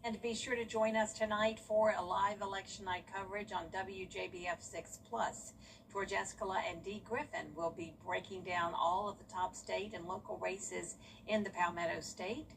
And be sure to join us tonight for a live election night coverage on WJBF 6+. George Escala and Dee Griffin will be breaking down all of the top state and local races in the Palmetto State.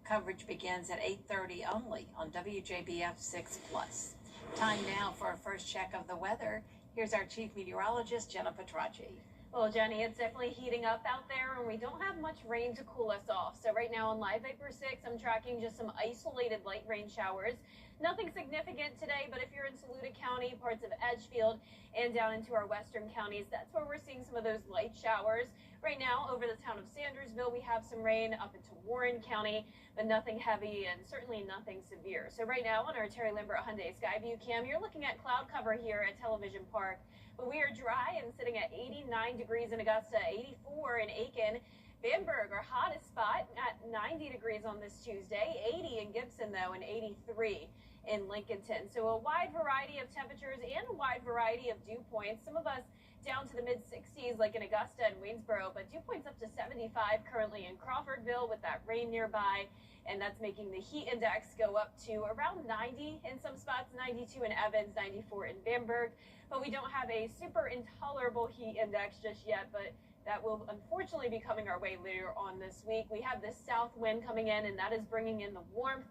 Coverage begins at 8:30 only on WJBF 6+. Time now for our first check of the weather. Here's our chief meteorologist, Jenna Petracci. Well, Jenny, it's definitely heating up out there, and we don't have much rain to cool us off. So right now on Live Vapor 6, I'm tracking just some isolated light rain showers. Nothing significant today, but if you're in Saluda County, parts of Edgefield, and down into our western counties, that's where we're seeing some of those light showers. Right now, over the town of Sandersville, we have some rain up into Warren County, but nothing heavy and certainly nothing severe. So right now on our Terry Lambert Hyundai Skyview cam, you're looking at cloud cover here at Television Park. But we are dry and sitting at 89 degrees in Augusta, 84 in Aiken. Bamberg, our hottest spot, at 90 degrees on this Tuesday, 80 in Gibson, though, and 83 in Lincolnton. So a wide variety of temperatures and a wide variety of dew points. Some of us down to the mid-60s, like in Augusta and Waynesboro, but dew points up to 75 currently in Crawfordville with that rain nearby. And that's making the heat index go up to around 90 in some spots, 92 in Evans, 94 in Bamberg. But we don't have a super intolerable heat index just yet, but that will unfortunately be coming our way later on this week. We have this south wind coming in, and that is bringing in the warmth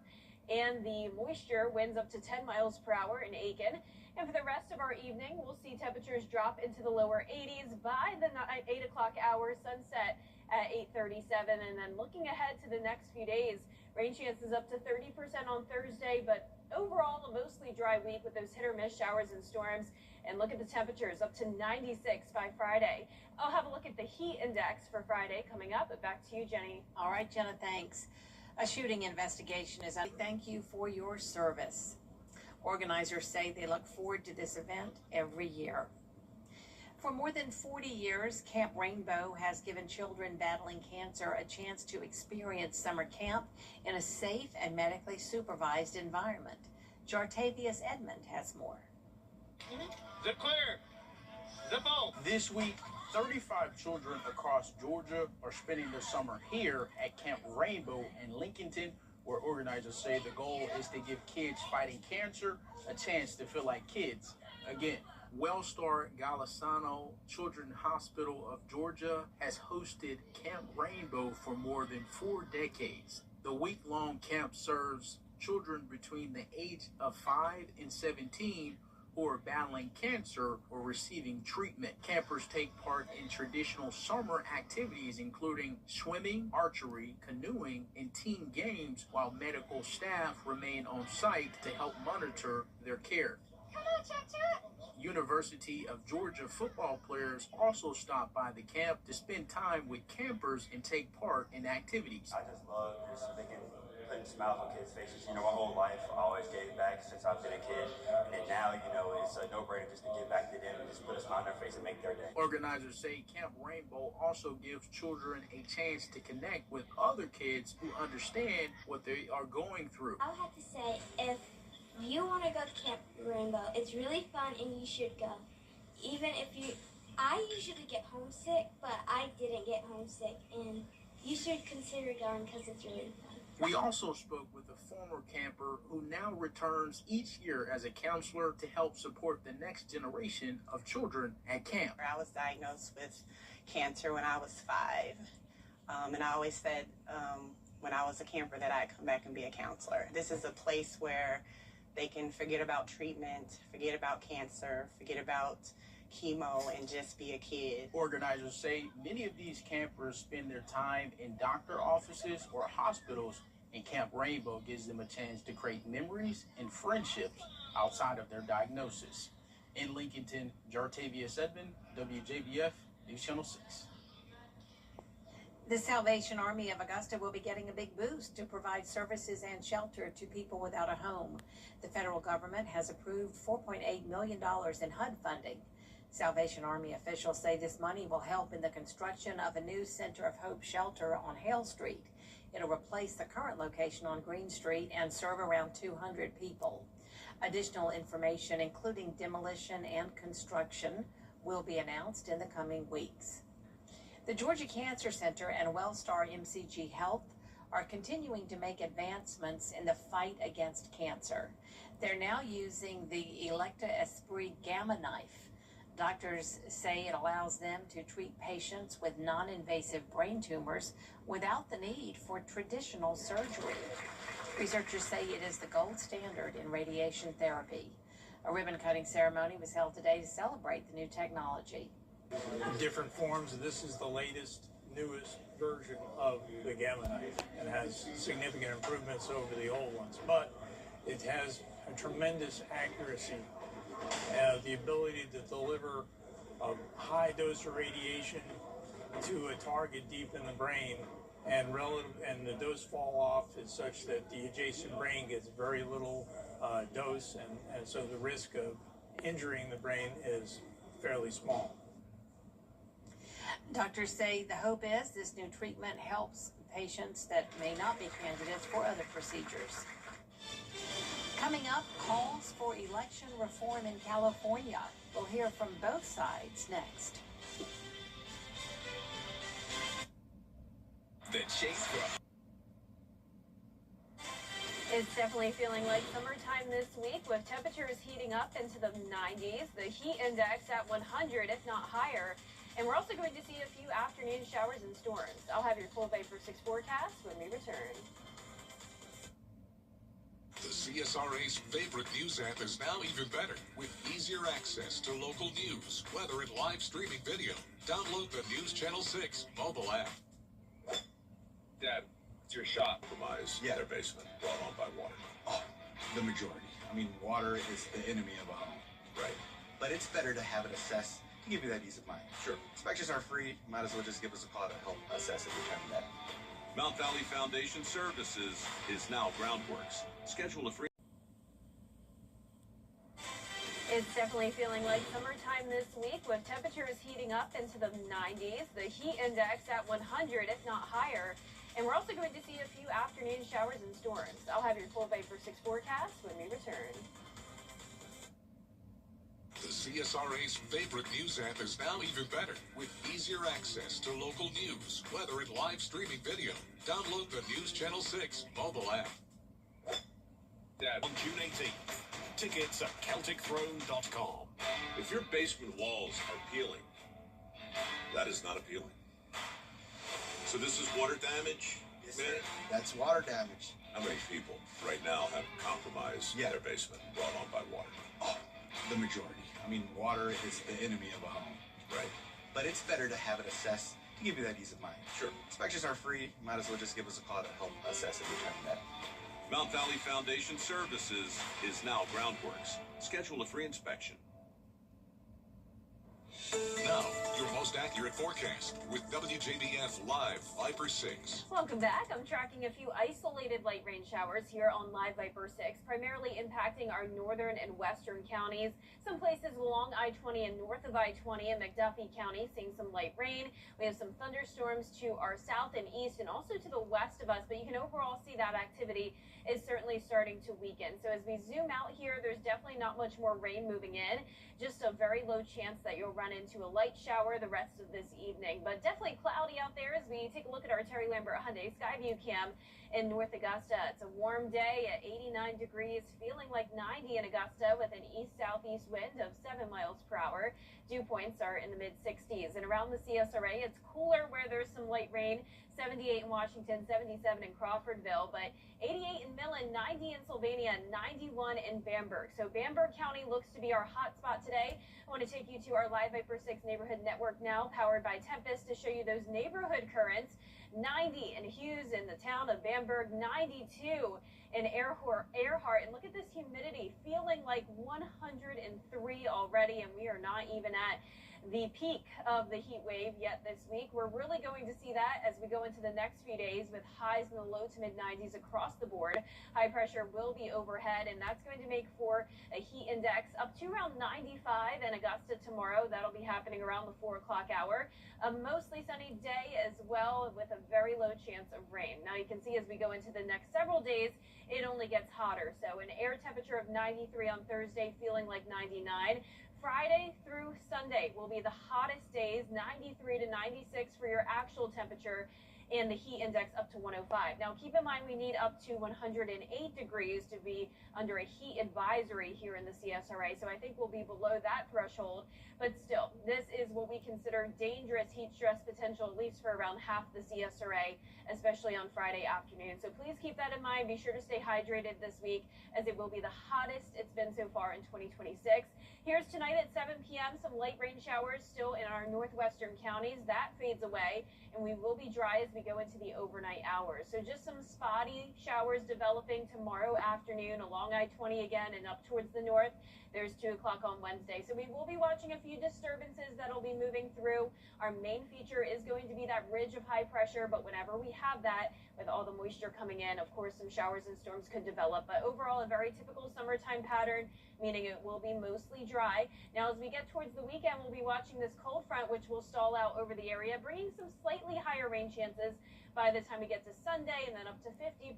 and the moisture. Winds up to 10 miles per hour in Aiken. And for the rest of our evening, we'll see temperatures drop into the lower 80s by the 8 o'clock hour, sunset at 8:37. And then looking ahead to the next few days, rain chances up to 30% on Thursday, but overall a mostly dry week with those hit or miss showers and storms. And look at the temperatures up to 96 by Friday. I'll have a look at the heat index for Friday coming up. But back to you, Jenny. All right, Jenna, thanks. A shooting investigation is on. Thank you for your service. Organizers say they look forward to this event every year. For more than 40 years, Camp Rainbow has given children battling cancer a chance to experience summer camp in a safe and medically supervised environment. Jartavius Edmond has more. Zip clear. Zip on. This week, 35 children across Georgia are spending the summer here at Camp Rainbow in Lincolnton, where organizers say the goal is to give kids fighting cancer a chance to feel like kids again. Wellstar Golisano Children's Hospital of Georgia has hosted Camp Rainbow for more than 4 decades. The week-long camp serves children between the age of 5 and 17 who are battling cancer or receiving treatment. Campers take part in traditional summer activities including swimming, archery, canoeing, and team games, while medical staff remain on site to help monitor their care. Come on, Cha-Cha! University of Georgia football players also stop by the camp to spend time with campers and take part in activities. I just love putting smiles on kids' faces. You know, my whole life I always gave back since I've been a kid, and then now, you know, it's a no-brainer just to give back to them and just put a smile on their face and make their day. Organizers say Camp Rainbow also gives children a chance to connect with other kids who understand what they are going through. I would have to say, if you want to go to Camp Rainbow, it's really fun and you should go. Even if I usually get homesick, but I didn't get homesick, and you should consider going because it's really fun. We also spoke with a former camper who now returns each year as a counselor to help support the next generation of children at camp. I was diagnosed with cancer when I was 5, and I always said when I was a camper that I'd come back and be a counselor. This is a place where they can forget about treatment, forget about cancer, forget about chemo, and just be a kid. Organizers say many of these campers spend their time in doctor offices or hospitals, and Camp Rainbow gives them a chance to create memories and friendships outside of their diagnosis. In Lincolnton, Jartavius Edmond, WJBF, News Channel 6. The Salvation Army of Augusta will be getting a big boost to provide services and shelter to people without a home. The federal government has approved $4.8 million in HUD funding. Salvation Army officials say this money will help in the construction of a new Center of Hope shelter on Hale Street. It'll replace the current location on Green Street and serve around 200 people. Additional information, including demolition and construction, will be announced in the coming weeks. The Georgia Cancer Center and Wellstar MCG Health are continuing to make advancements in the fight against cancer. They're now using the Electa Esprit Gamma knife. Doctors say it allows them to treat patients with non-invasive brain tumors without the need for traditional surgery. Researchers say it is the gold standard in radiation therapy. A ribbon-cutting ceremony was held today to celebrate the new technology. Different forms. This is the latest, newest version of the Gamma knife and has significant improvements over the old ones, but it has a tremendous accuracy, the ability to deliver a high dose of radiation to a target deep in the brain, and the dose fall off is such that the adjacent brain gets very little dose, and so the risk of injuring the brain is fairly small. Doctors say the hope is this new treatment helps patients that may not be candidates for other procedures. Coming up, calls for election reform in California. We'll hear from both sides next. The Chase Club. It's definitely feeling like summertime this week with temperatures heating up into the 90s, the heat index at 100, if not higher. And we're also going to see a few afternoon showers and storms. I'll have your full Vapor 6 forecast when we return. The CSRA's favorite news app is now even better with easier access to local news, weather, and live streaming video. Download the News Channel 6 mobile app. Dad, it's your shop. Compromise Yeah. their basement brought on by water. Oh, the majority. I mean, water is the enemy of a home. Right. But it's better to have it assessed to give you that ease of mind. Sure. Inspections are free. Might as well just give us a call to help assess and determine that. Mount Valley Foundation Services is now Groundworks. Schedule a free. It's definitely feeling like summertime this week with temperatures heating up into the 90s, the heat index at 100, if not higher. And we're also going to see a few afternoon showers and storms. I'll have your full Vapor 6 forecast when we return. The CSRA's favorite news app is now even better with easier access to local news, weather, and live streaming video. Download the News Channel 6 mobile app. Dad, On June 18th, tickets at CelticThrone.com. If your basement walls are peeling, that is not appealing. So this is water damage? Yes, sir. That's water damage. How many people right now have compromised Yeah. their basement brought on by water? Oh, the majority. I mean, water is the enemy of a home. Right. But it's better to have it assessed to give you that ease of mind. Sure. Inspections are free. Might as well just give us a call to help assess and determine that. Mount Valley Foundation Services is now Groundworks. Schedule a free inspection. Now, your most accurate forecast with WJBF Live Viper 6. Welcome back. I'm tracking a few isolated light rain showers here on Live Viper 6, primarily impacting our northern and western counties. Some places along I-20 and north of I-20 in McDuffie County seeing some light rain. We have some thunderstorms to our south and east and also to the west of us, but you can overall see that activity is certainly starting to weaken. So as we zoom out here, there's definitely not much more rain moving in. Just a very low chance that you'll run into a light shower the rest of this evening, but definitely cloudy out there as we take a look at our Terry Lambert Hyundai Skyview Cam in North Augusta. It's a warm day at 89 degrees, feeling like 90 in Augusta with an east-southeast wind of 7 miles per hour. Dew points are in the mid-60s. And around the CSRA, it's cooler where there's some light rain. 78 in Washington, 77 in Crawfordville, but 88 in Millen, 90 in Sylvania, 91 in Bamberg. So Bamberg County looks to be our hot spot today. I want to take you to our Live Viper 6 neighborhood network now, powered by Tempest, to show you those neighborhood currents. 90 in Hughes in the town of Bamberg, 92 in Earhart. And look at this humidity, feeling like 103 already, and we are not even at the peak of the heat wave yet this week. We're really going to see that as we go into the next few days with highs in the low to mid 90s across the board. High pressure will be overhead, and that's going to make for a heat index up to around 95 in Augusta tomorrow. That'll be happening around the 4 o'clock hour. A mostly sunny day as well with a very low chance of rain. Now you can see as we go into the next several days, it only gets hotter. So an air temperature of 93 on Thursday, feeling like 99. Friday through Sunday will be the hottest days, 93 to 96 for your actual temperature. and the heat index up to 105. Now, keep in mind we need up to 108 degrees to be under a heat advisory here in the CSRA, so I think we'll be below that threshold. But still, this is what we consider dangerous heat stress potential, at least for around half the CSRA, especially on Friday afternoon. So please keep that in mind. Be sure to stay hydrated this week, as it will be the hottest it's been so far in 2026. Here's tonight at 7 p.m. some light rain showers still in our northwestern counties. That fades away, and we will be dry as we go into the overnight hours. So just some spotty showers developing tomorrow afternoon along I-20 again and up towards the north. There's 2 o'clock on Wednesday. So we will be watching a few disturbances that'll be moving through. Our main feature is going to be that ridge of high pressure, but whenever we have that, with all the moisture coming in, of course, some showers and storms could develop. But overall, a very typical summertime pattern, meaning it will be mostly dry. Now, as we get towards the weekend, we'll be watching this cold front, which will stall out over the area, bringing some slightly higher rain chances by the time we get to Sunday, and then up to 50%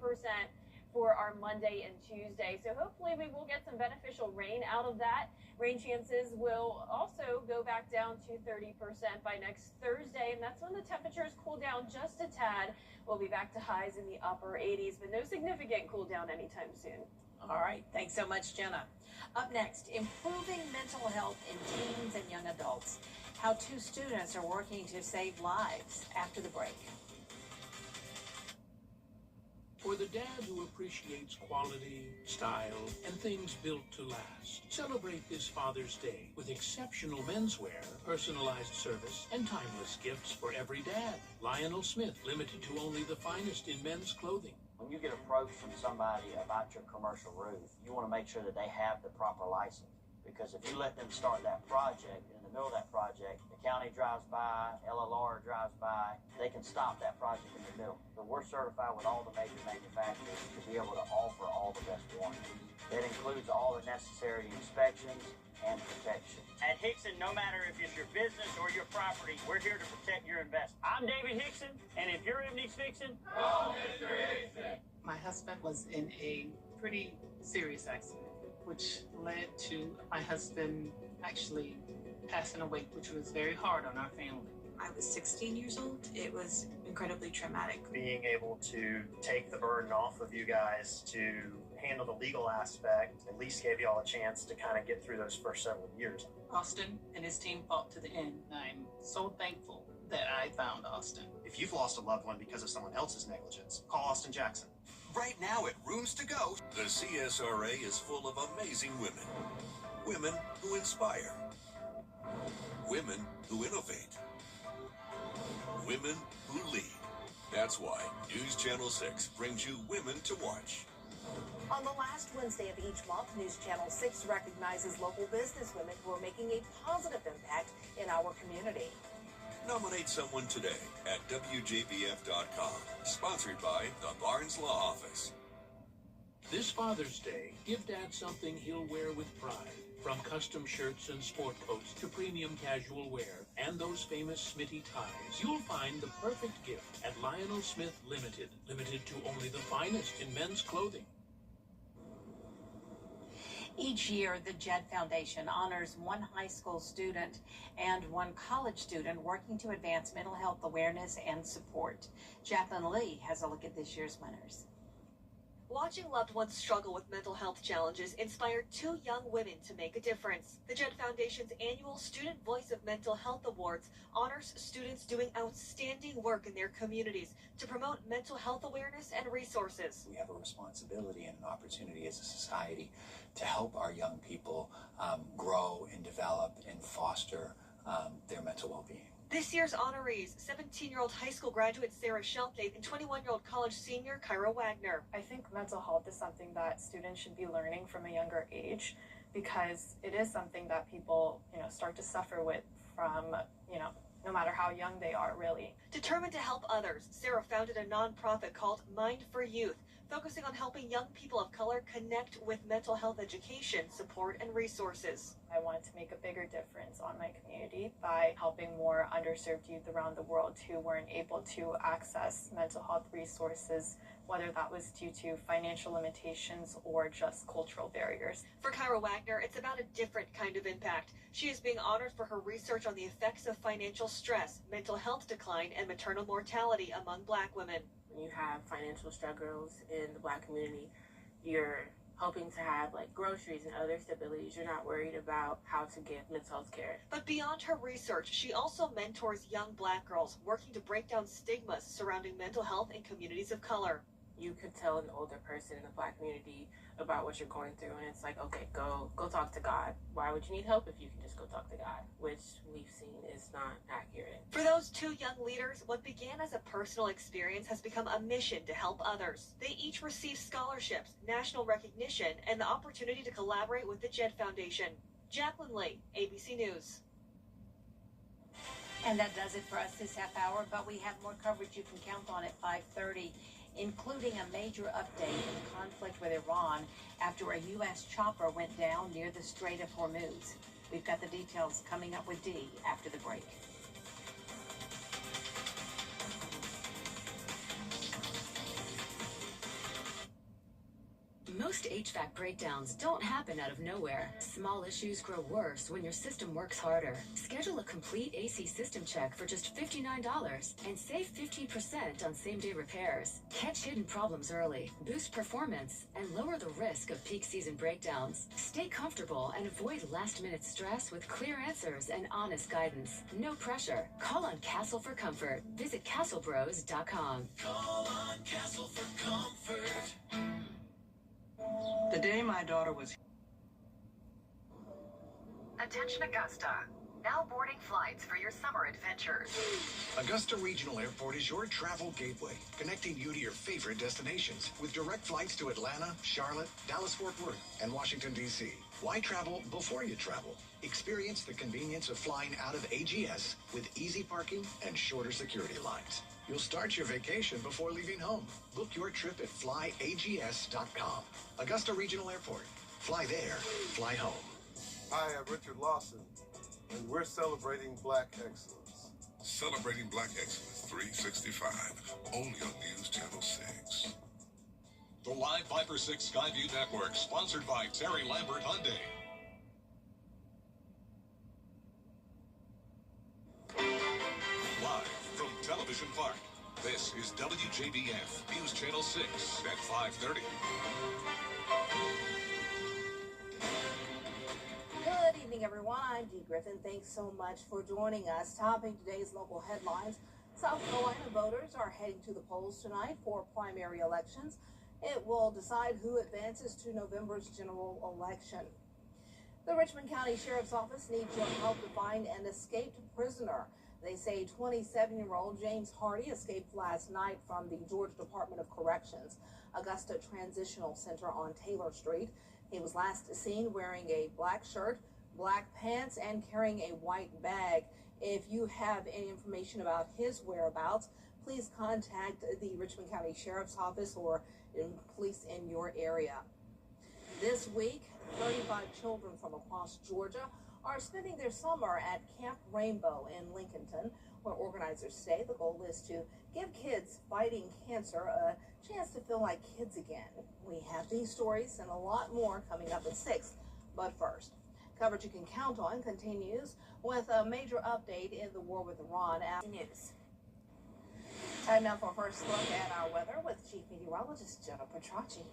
for our Monday and Tuesday. So hopefully we will get some beneficial rain out of that. Rain chances will also go back down to 30% by next Thursday, and that's when the temperatures cool down just a tad. We'll be back to highs in the upper 80s, but no significant cool down anytime soon. All right. Thanks so much, Jenna. Up next, improving mental health in teens and young adults. How 2 students are working to save lives after the break. For the dad who appreciates quality, style, and things built to last, celebrate this Father's Day with exceptional menswear, personalized service, and timeless gifts for every dad. Lionel Smith, limited to only the finest in men's clothing. When you get approached from somebody about your commercial roof, you want to make sure that they have the proper license. Because if you let them start that project, in the middle of that project, the county drives by, LLR drives by, they can stop that project in the middle. So we're certified with all the major manufacturers to be able to offer all the best warranties. That includes all the necessary inspections and protection. At Hickson, no matter if it's your business or your property, we're here to protect your investment. I'm David Hickson, and if your roof needs fixing, call Mr. Hickson. My husband was in a pretty serious accident, which led to my husband actually passing away, which was very hard on our family. I was 16 years old. It was incredibly traumatic. Being able to take the burden off of you guys to handle the legal aspect at least gave you all a chance to kind of get through those first several years. Austin and his team fought to the end. I'm so thankful that I found Austin. If you've lost a loved one because of someone else's negligence, call Austin Jackson. Right now at Rooms to Go, the CSRA is full of amazing women. Women who inspire. Women who innovate. Women who lead. That's why News Channel 6 brings you Women to Watch. On the last Wednesday of each month, News Channel 6 recognizes local businesswomen who are making a positive impact in our community. Nominate someone today at WJBF.com. Sponsored by the Barnes Law Office. This Father's Day, give Dad something he'll wear with pride. From custom shirts and sport coats to premium casual wear and those famous Smitty ties, you'll find the perfect gift at Lionel Smith Limited. Limited to only the finest in men's clothing. Each year, the JED Foundation honors 1 high school student and 1 college student working to advance mental health awareness and support. Jacqueline Lee has a look at this year's winners. Watching loved ones struggle with mental health challenges inspired 2 young women to make a difference. The JED Foundation's annual Student Voice of Mental Health Awards honors students doing outstanding work in their communities to promote mental health awareness and resources. We have a responsibility and an opportunity as a society to help our young people grow and develop and foster their mental well-being. This year's honorees, 17-year-old high school graduate Sarah Sheltate and 21-year-old college senior Kyra Wagner. I think mental health is something that students should be learning from a younger age because it is something that people, start to suffer with from, no matter how young they are, really. Determined to help others, Sarah founded a nonprofit called Mind for Youth, focusing on helping young people of color connect with mental health education, support, and resources. I wanted to make a bigger difference on my community by helping more underserved youth around the world who weren't able to access mental health resources whether that was due to financial limitations or just cultural barriers. For Kyra Wagner, it's about a different kind of impact. She is being honored for her research on the effects of financial stress, mental health decline, and maternal mortality among Black women. When you have financial struggles in the Black community, you're hoping to have like groceries and other stabilities. You're not worried about how to give mental health care. But beyond her research, she also mentors young Black girls working to break down stigmas surrounding mental health in communities of color. You could tell an older person in the Black community about what you're going through, and it's like, okay, go talk to God. Why would you need help if you can just go talk to God? Which we've seen is not accurate. For those two young leaders, what began as a personal experience has become a mission to help others. They each receive scholarships, national recognition, and the opportunity to collaborate with the Jed Foundation. Jacqueline Lee, ABC News. And that does it for us this half hour, but we have more coverage you can count on at 5:30. Including a major update in the conflict with Iran after a U.S. chopper went down near the Strait of Hormuz. We've got the details coming up with Dee after the break. Most HVAC breakdowns don't happen out of nowhere. Small issues grow worse when your system works harder. Schedule a complete AC system check for just $59 and save 15% on same-day repairs. Catch hidden problems early, boost performance, and lower the risk of peak season breakdowns. Stay comfortable and avoid last-minute stress with clear answers and honest guidance. No pressure. Call on Castle for comfort. Visit castlebros.com. Call on Castle for comfort. The day my daughter was... Attention Augusta. Now boarding flights for your summer adventures. Augusta Regional Airport is your travel gateway, connecting you to your favorite destinations with direct flights to Atlanta, Charlotte, Dallas-Fort Worth, and Washington, D.C. Why travel before you travel? Experience the convenience of flying out of AGS with easy parking and shorter security lines. You'll start your vacation before leaving home. Book your trip at flyags.com. Augusta Regional Airport. Fly there, fly home. Hi, I'm Richard Lawson, and we're celebrating Black excellence. Celebrating Black Excellence 365, only on News Channel 6. The Live Viper 6 Skyview Network, sponsored by Terry Lambert Hyundai. Live from Television Park, this is WJBF News Channel 6 at 5:30. Good evening, everyone. I'm Dee Griffin. Thanks so much for joining us. Topping today's local headlines, South Carolina voters are heading to the polls tonight for primary elections. It will decide who advances to November's general election. The Richmond County Sheriff's Office needs your help to find an escaped prisoner. They say 27-year-old James Hardy escaped last night from the Georgia Department of Corrections, Augusta Transitional Center on Taylor Street. He was last seen wearing a black shirt, black pants, and carrying a white bag. If you have any information about his whereabouts, please contact the Richmond County Sheriff's Office or police in your area. This week, 35 children from across Georgia are spending their summer at Camp Rainbow in Lincolnton, where organizers say the goal is to give kids fighting cancer a chance to feel like kids again. We have these stories and a lot more coming up at 6. But first, coverage you can count on continues with a major update in the war with Iran. News. Time now for a first look at our weather with Chief Meteorologist Jenna Petracci.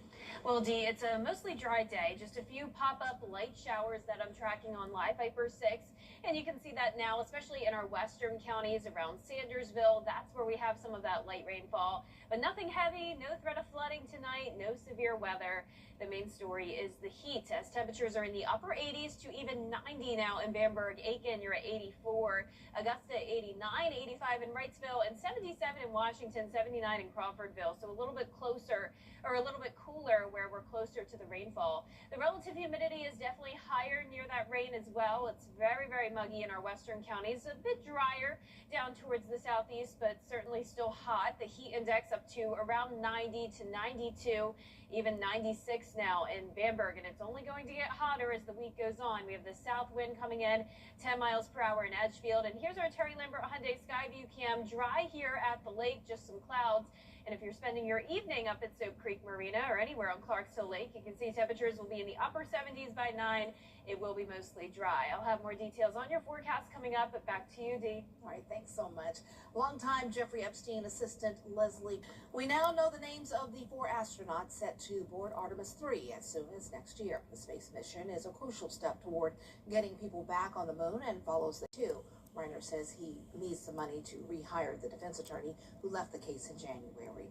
Well, Dee, it's a mostly dry day. Just a few pop-up light showers that I'm tracking on Live Viper 6. And you can see that now, especially in our western counties around Sandersville. That's where we have some of that light rainfall. But nothing heavy, no threat of flooding tonight, no severe weather. The main story is the heat, as temperatures are in the upper 80s to even 90 now in Bamberg. Aiken, you're at 84. Augusta, 89, 85 in Wrightsville, and 77 in Washington, 79 in Crawfordville. So a little bit closer, or a little bit cooler where we're closer to the rainfall. The relative humidity is definitely higher near that rain as well. It's very, very muggy in our western counties. A bit drier down towards the southeast, but certainly still hot. The heat index up to around 90 to 92, even 96 now in Bamberg, and it's only going to get hotter as the week goes on. We have the south wind coming in 10 miles per hour in Edgefield, and here's our Terry Lambert Hyundai Skyview cam. Dry here at the lake, just some clouds. And if you're spending your evening up at Soap Creek Marina or anywhere on Clarksville Lake, you can see temperatures will be in the upper 70s by 9. It will be mostly dry. I'll have more details on your forecast coming up, but back to you, Dee. All right, thanks so much. Longtime Jeffrey Epstein assistant Leslie. We now know the names of the 4 astronauts set to board Artemis 3 as soon as next year. The space mission is a crucial step toward getting people back on the moon and follows the 2. Reiner says he needs the money to rehire the defense attorney who left the case in January.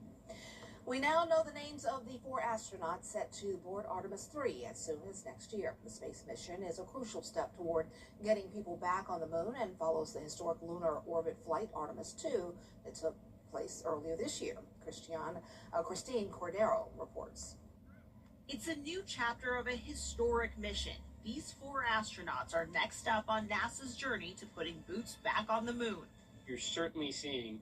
We now know the names of the 4 astronauts set to board Artemis 3 as soon as next year. The space mission is a crucial step toward getting people back on the moon and follows the historic lunar orbit flight Artemis 2 that took place earlier this year. Christine Cordero reports. It's a new chapter of a historic mission. These 4 astronauts are next up on NASA's journey to putting boots back on the moon. You're certainly seeing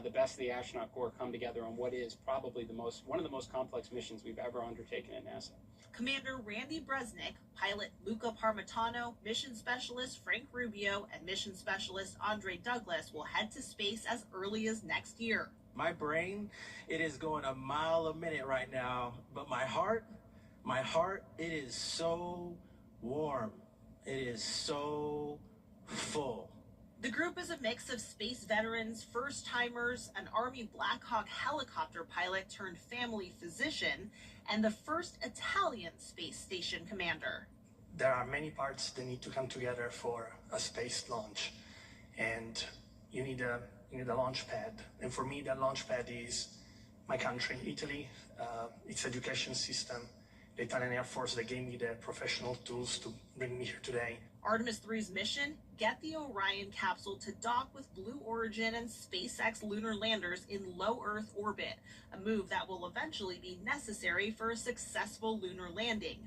the best of the astronaut corps come together on what is probably one of the most complex missions we've ever undertaken at NASA. Commander Randy Bresnik, pilot Luca Parmitano, mission specialist Frank Rubio, and mission specialist Andre Douglas will head to space as early as next year. My brain, it is going a mile a minute right now, but my heart, it is so warm. It is so full. The group is a mix of space veterans, first-timers, an Army Black Hawk helicopter pilot turned family physician, and the first Italian space station commander. There are many parts that need to come together for a space launch, and you need a launch pad. And for me, that launch pad is my country, Italy, its education system, the Italian Air Force that gave me the professional tools to bring me here today. Artemis 3's mission, get the Orion capsule to dock with Blue Origin and SpaceX lunar landers in low Earth orbit, a move that will eventually be necessary for a successful lunar landing.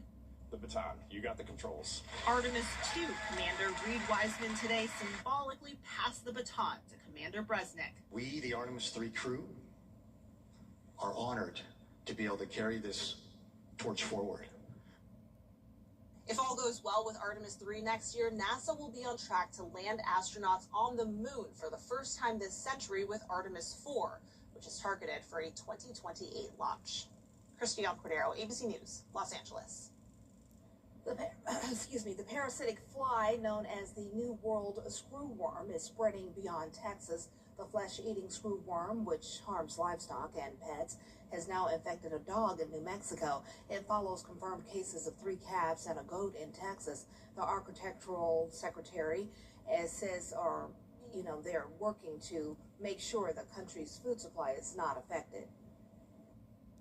The baton, you got the controls. Artemis 2 Commander Reed Wiseman today symbolically passed the baton to Commander Bresnik. We, the Artemis 3 crew, are honored to be able to carry this torch forward. If all goes well with Artemis 3 next year, NASA will be on track to land astronauts on the moon for the first time this century with Artemis 4, which is targeted for a 2028 launch. Christine Cordero, ABC News, Los Angeles. The parasitic fly known as the New World screwworm is spreading beyond Texas. The flesh-eating screwworm, which harms livestock and pets, has now infected a dog in New Mexico. It follows confirmed cases of 3 calves and a goat in Texas. The architectural secretary says they're working to make sure the country's food supply is not affected.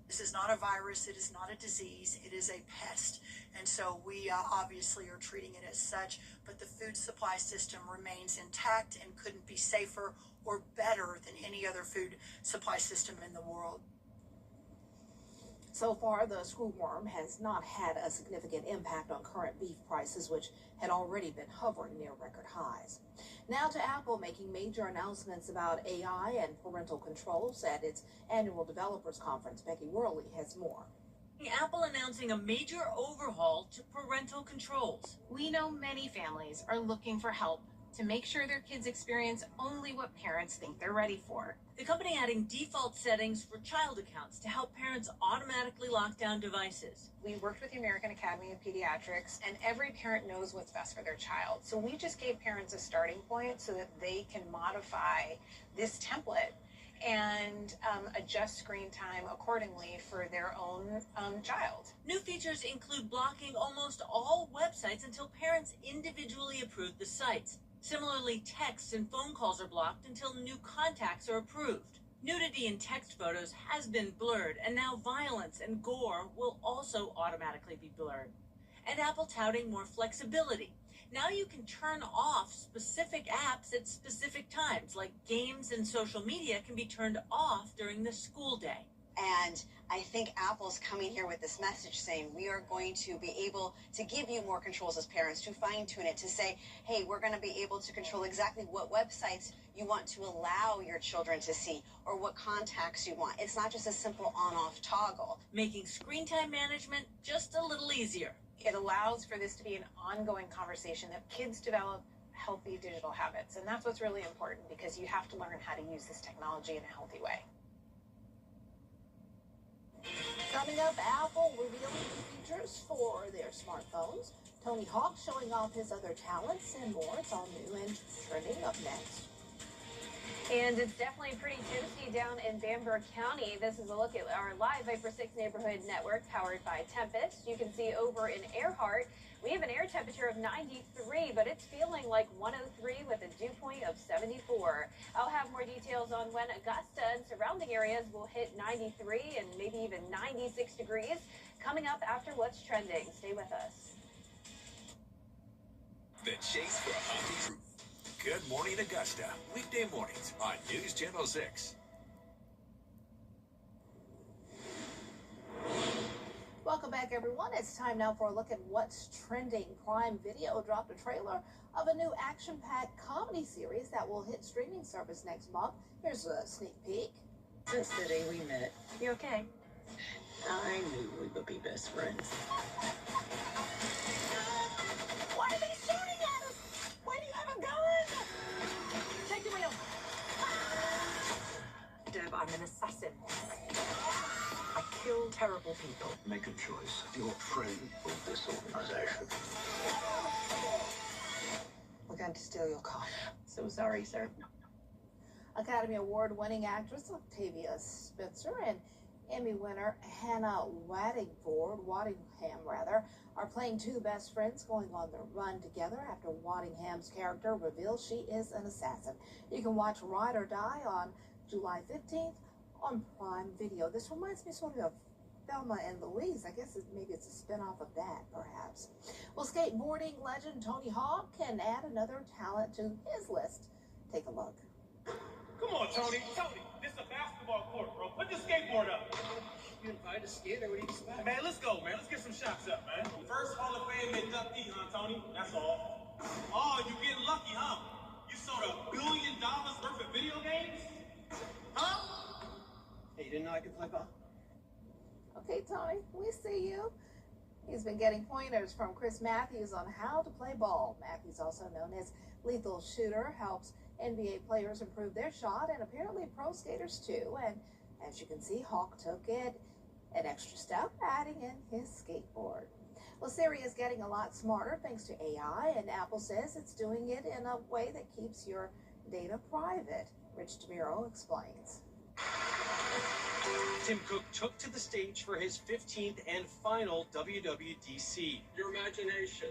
This is not a virus, it is not a disease, it is a pest. And so we obviously are treating it as such, but the food supply system remains intact and couldn't be safer or better than any other food supply system in the world. So far, the screwworm has not had a significant impact on current beef prices, which had already been hovering near record highs. Now to Apple making major announcements about AI and parental controls at its annual developers conference. Becky Worley has more. Apple announcing a major overhaul to parental controls. We know many families are looking for help to make sure their kids experience only what parents think they're ready for. The company adding default settings for child accounts to help parents automatically lock down devices. We worked with the American Academy of Pediatrics, and every parent knows what's best for their child. So we just gave parents a starting point so that they can modify this template and adjust screen time accordingly for their own child. New features include blocking almost all websites until parents individually approve the sites. Similarly, texts and phone calls are blocked until new contacts are approved. Nudity in text photos has been blurred, and now violence and gore will also automatically be blurred. And Apple touting more flexibility. Now you can turn off specific apps at specific times, like games and social media can be turned off during the school day. And I think Apple's coming here with this message saying we are going to be able to give you more controls as parents, to fine-tune it, to say, hey, we're going to be able to control exactly what websites you want to allow your children to see or what contacts you want. It's not just a simple on-off toggle. Making screen time management just a little easier. It allows for this to be an ongoing conversation that kids develop healthy digital habits. And that's what's really important because you have to learn how to use this technology in a healthy way. Coming up, Apple revealing new features for their smartphones. Tony Hawk showing off his other talents and more. It's all new and trending up next. And it's definitely pretty toasty down in Bamberg County. This is a look at our live Viper 6 neighborhood network powered by Tempest. You can see over in Earhart, we have an air temperature of 93, but it's feeling like 103 with a dew point of 74. I'll have more details on when Augusta and surrounding areas will hit 93 and maybe even 96 degrees coming up after what's trending. Stay with us. The chase for Hockey. Good Morning Augusta, weekday mornings on News Channel 6. Welcome back, everyone. It's time now for a look at what's trending. Prime Video dropped a trailer of a new action-packed comedy series that will hit streaming service next month. Here's a sneak peek. Since the day we met, You okay? I knew we would be best friends. Why are they shooting at us? Why do you have a gun? Take the wheel. Deb, I'm an assassin. I kill terrible people. Make a choice. Your friend of this organization. We're going to steal your car. So sorry, sir. Academy Award-winning actress Octavia Spencer and Emmy winner Hannah Waddingham are playing two best friends going on the run together after Waddingham's character reveals she is an assassin. You can watch Ride or Die on July 15th on Prime Video. This reminds me sort of Thelma and Louise. I guess maybe it's a spin-off of that, perhaps. Well, skateboarding legend Tony Hawk can add another talent to his list. Take a look. Come on, Tony. Tony, this is a basketball court, bro. Put the skateboard up. You invite a skater, what do you expect? Man, let's go, man. Let's get some shots up, man. First Hall of Fame inductee, huh, Tony? That's all. Oh, you getting lucky, huh? You sold $1 billion worth of video games? Huh? Hey, you didn't know I could play ball? Okay, Tony, we see you. He's been getting pointers from Chris Matthews on how to play ball. Matthews, also known as Lethal Shooter, helps NBA players improve their shot and apparently pro skaters too. And as you can see, Hawk took it an extra step, adding in his skateboard. Well, Siri is getting a lot smarter thanks to AI, and Apple says it's doing it in a way that keeps your data private. Rich DeMiro explains. Tim Cook took to the stage for his 15th and final WWDC. Your imagination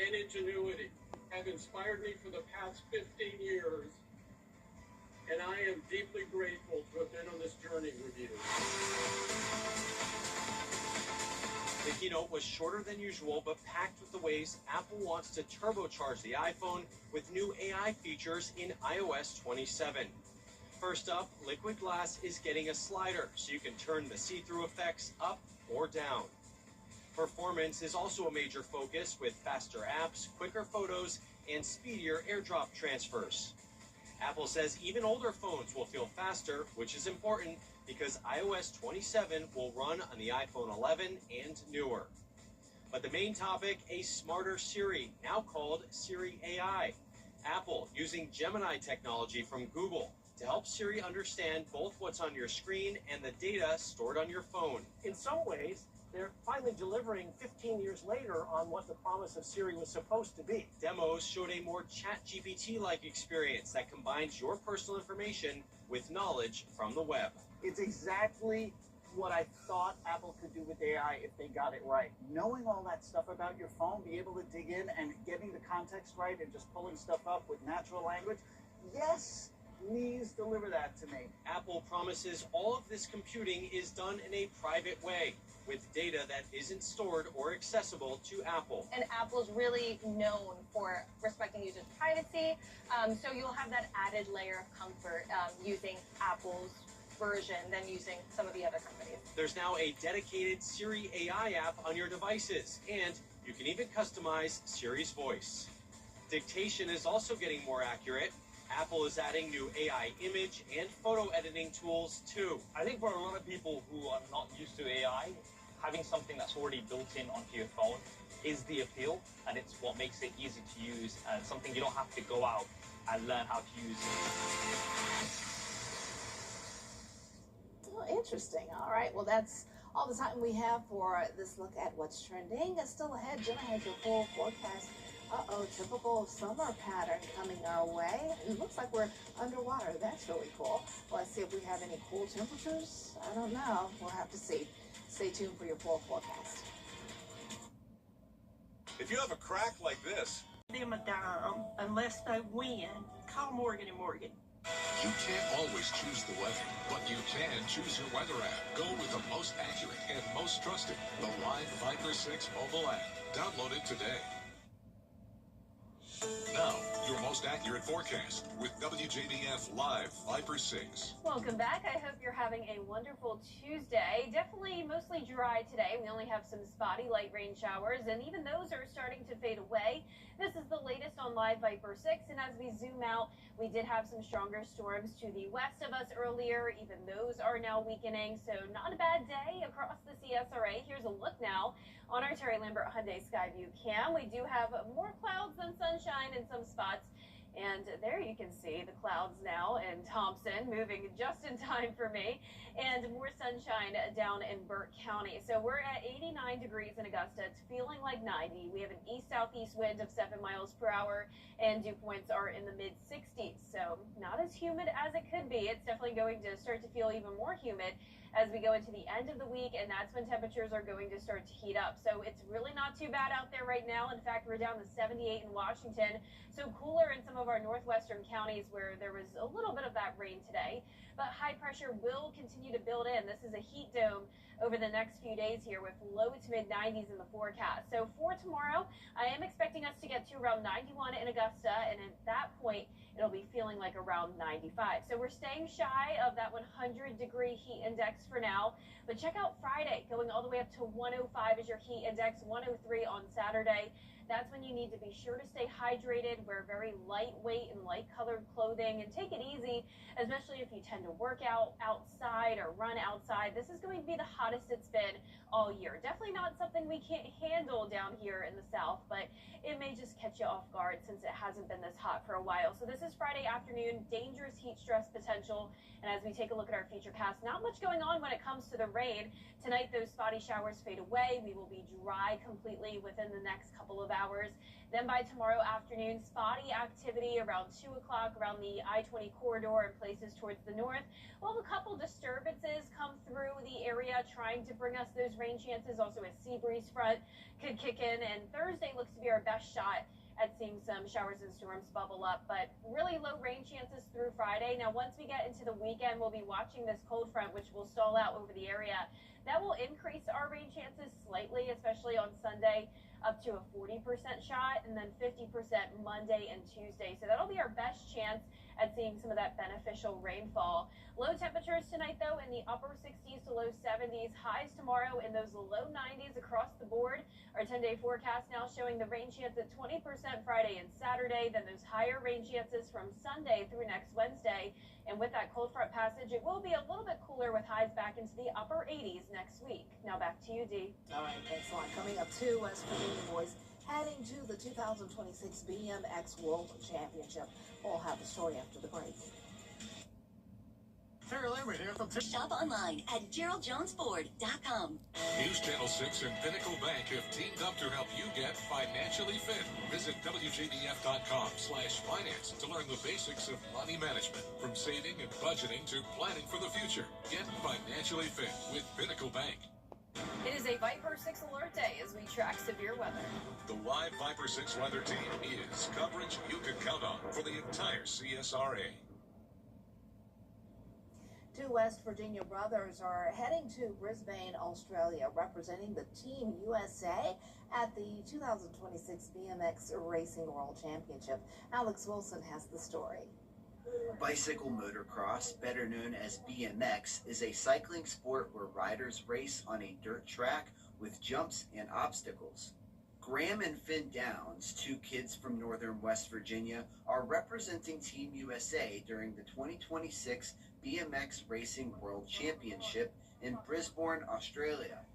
and ingenuity have inspired me for the past 15 years, and I am deeply grateful to have been on this journey with you. The keynote was shorter than usual, but packed with the ways Apple wants to turbocharge the iPhone with new AI features in iOS 27. First up, Liquid Glass is getting a slider, so you can turn the see-through effects up or down. Performance is also a major focus with faster apps, quicker photos, and speedier AirDrop transfers. Apple says even older phones will feel faster, which is important because iOS 27 will run on the iPhone 11 and newer. But the main topic, a smarter Siri, now called Siri AI. Apple using Gemini technology from Google to help Siri understand both what's on your screen and the data stored on your phone. In some ways, they're finally delivering 15 years later on what the promise of Siri was supposed to be. Demos showed a more ChatGPT-like experience that combines your personal information with knowledge from the web. It's exactly what I thought Apple could do with AI if they got it right. Knowing all that stuff about your phone, be able to dig in and getting the context right and just pulling stuff up with natural language. Yes, please deliver that to me. Apple promises all of this computing is done in a private way, with data that isn't stored or accessible to Apple. And Apple's really known for respecting users' privacy, so you'll have that added layer of comfort using Apple's version than using some of the other companies. There's now a dedicated Siri AI app on your devices, and you can even customize Siri's voice. Dictation is also getting more accurate. Apple is adding new AI image and photo editing tools too. I think for a lot of people who are not used to AI, having something that's already built in onto your phone is the appeal, and it's what makes it easy to use and something you don't have to go out and learn how to use. Well, interesting. All right. Well, that's All the time we have for this look at what's trending. Still ahead, Jenna has your full forecast. Typical summer pattern coming our way. It looks like we're underwater. That's really cool. Let's see if we have any cool temperatures. I don't know. We'll have to see. Stay tuned for your full forecast. If you have a crack like this, them a dime unless they win. Call Morgan & Morgan. You can't always choose the weather, but you can choose your weather app. Go with the most accurate and most trusted, the Live Viper 6 mobile app. Download it today. Now, your most accurate forecast with WJBF Live Viper 6. Welcome back. I hope you're having a wonderful Tuesday. Definitely mostly dry today. We only have some spotty light rain showers, and even those are starting to fade away. This is the latest on Live Viper 6, and as we zoom out, we did have some stronger storms to the west of us earlier. Even those are now weakening, so not a bad day across the CSRA. Here's a look now on our Terry Lambert Hyundai Skyview cam. We do have more clouds than sunshine in some spots. And there you can see the clouds now in Thompson, moving just in time for me, and more sunshine down in Burke County. So we're at 89 degrees in Augusta. It's feeling like 90. We have an east-southeast wind of 7 miles per hour, and dew points are in the mid-60s. So not as humid as it could be. It's definitely going to start to feel even more humid as we go into the end of the week, and that's when temperatures are going to start to heat up. So it's really not too bad out there right now. In fact, we're down to 78 in Washington, so cooler in some of our northwestern counties where there was a little bit of that rain today. But high pressure will continue to build in. This is a heat dome over the next few days here with low to mid 90s in the forecast. So for tomorrow, I am expecting us to get to around 91 in Augusta, and at that point, it'll be feeling like around 95. So we're staying shy of that 100-degree heat index for now. But check out Friday, going all the way up to 105 is your heat index, 103 on Saturday. That's when you need to be sure to stay hydrated, wear very lightweight and light-colored clothing, and take it easy, especially if you tend to work out outside or run outside. This is going to be the hottest it's been all year. Definitely not something we can't handle down here in the south, but it may just catch you off guard since it hasn't been this hot for a while. So this is Friday afternoon, dangerous heat stress potential. And as we take a look at our futurecast, not much going on when it comes to the rain. Tonight, those spotty showers fade away. We will be dry completely within the next couple of hours. Then by tomorrow afternoon, spotty activity around 2 o'clock around the I-20 corridor and places towards the north. We'll have a couple disturbances come through the area trying to bring us those rain chances. Also a sea breeze front could kick in, and Thursday looks to be our best shot at seeing some showers and storms bubble up, but really low rain chances through Friday. Now, once we get into the weekend, we'll be watching this cold front, which will stall out over the area. That will increase our rain chances slightly, especially on Sunday, up to a 40% shot, and then 50% Monday and Tuesday. So that'll be our best chance at seeing some of that beneficial rainfall. Low temperatures tonight, though, in the upper 60s to low 70s. Highs tomorrow in those low 90s across the board. Our 10-day forecast now showing the rain chance at 20% Friday and Saturday, then those higher rain chances from Sunday through next Wednesday. And with that cold front passage, it will be a little bit cooler with highs back into the upper 80s next week. Now back to you, Dee. All right, thanks a lot. Coming up to West Virginia boys heading to the 2026 BMX World Championship. We'll have the story after the break. Shop online at GeraldJonesFord.com. News Channel 6 and Pinnacle Bank have teamed up to help you get financially fit. Visit WJBF.com/finance to learn the basics of money management, from saving and budgeting to planning for the future. Get financially fit with Pinnacle Bank. It is a Viper 6 alert day as we track severe weather. The Live Viper 6 weather team is coverage you can count on for the entire CSRA. Two West Virginia brothers are heading to Brisbane, Australia, representing the Team USA at the 2026 BMX Racing World Championship. Alex Wilson has the story. Bicycle motocross, better known as BMX, is a cycling sport where riders race on a dirt track with jumps and obstacles. Graham and Finn Downs, two kids from northern West Virginia, are representing Team USA during the 2026 BMX Racing World Championship in Brisbane, Australia.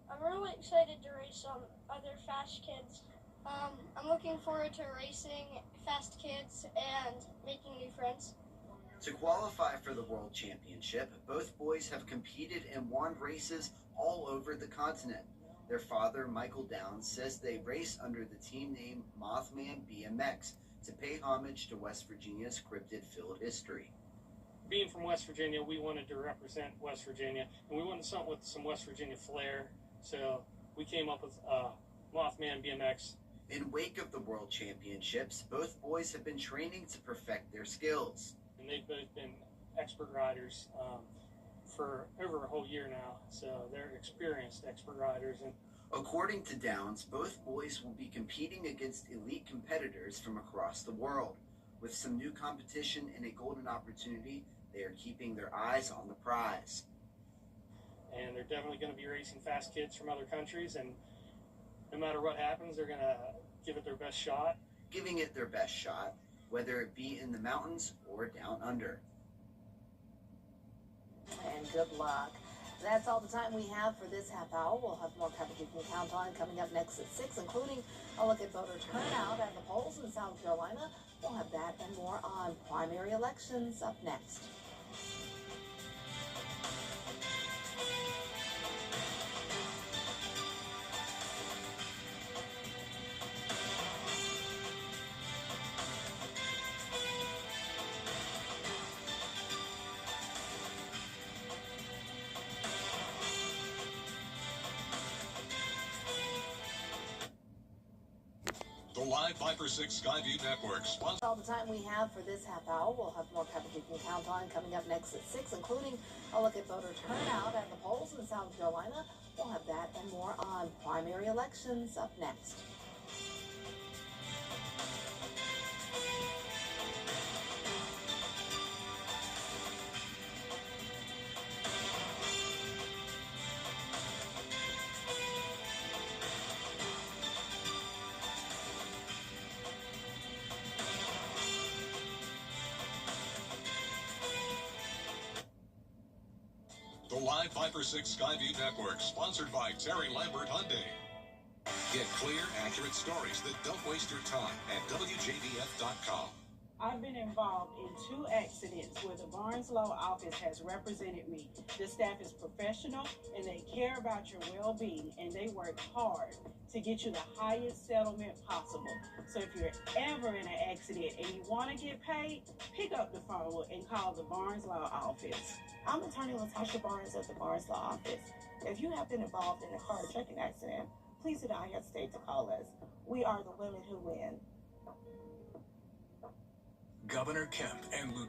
I'm really excited to race on other fast kids. I'm looking forward to racing fast kids and making new friends. To qualify for the World Championship, both boys have competed and won races all over the continent. Their father, Michael Downs, says they race under the team name Mothman BMX to pay homage to West Virginia's cryptid-filled history. Being from West Virginia, we wanted to represent West Virginia, and we wanted something with some West Virginia flair, so we came up with Mothman BMX. In wake of the World Championships, both boys have been training to perfect their skills. And they've both been expert riders for over a whole year now, so they're experienced expert riders. And according to Downs, both boys will be competing against elite competitors from across the world. With some new competition and a golden opportunity, they are keeping their eyes on the prize. And they're definitely going to be racing fast kids from other countries, and no matter what happens, they're going to give it their best shot. Giving it their best shot, whether it be in the mountains or down under. And good luck. That's all the time we have for this half hour. We'll have more coverage you can count on coming up next at 6, including a look at voter turnout at the polls in South Carolina. We'll have that and more on primary elections up next. The Live Viper 6 Skyview Network sponsors. All the time we have for this half hour. We'll have more coverage you can count on coming up next at 6, including a look at voter turnout at the polls in South Carolina. We'll have that and more on primary elections up next. The Live Viper 6 Skyview Network, sponsored by Terry Lambert Hyundai. Get clear, accurate stories that don't waste your time at WJBF.com. I've been involved in 2 accidents where the Barnes Law Office has represented me. The staff is professional and they care about your well-being, and they work hard to get you the highest settlement possible. So if you're ever in an accident and you want to get paid, pick up the phone and call the Barnes Law Office. I'm attorney Latasha Barnes of the Barnes Law Office. If you have been involved in a car or trucking accident, please do not hesitate to call us. We are the women who win. Governor Kemp and Lieutenant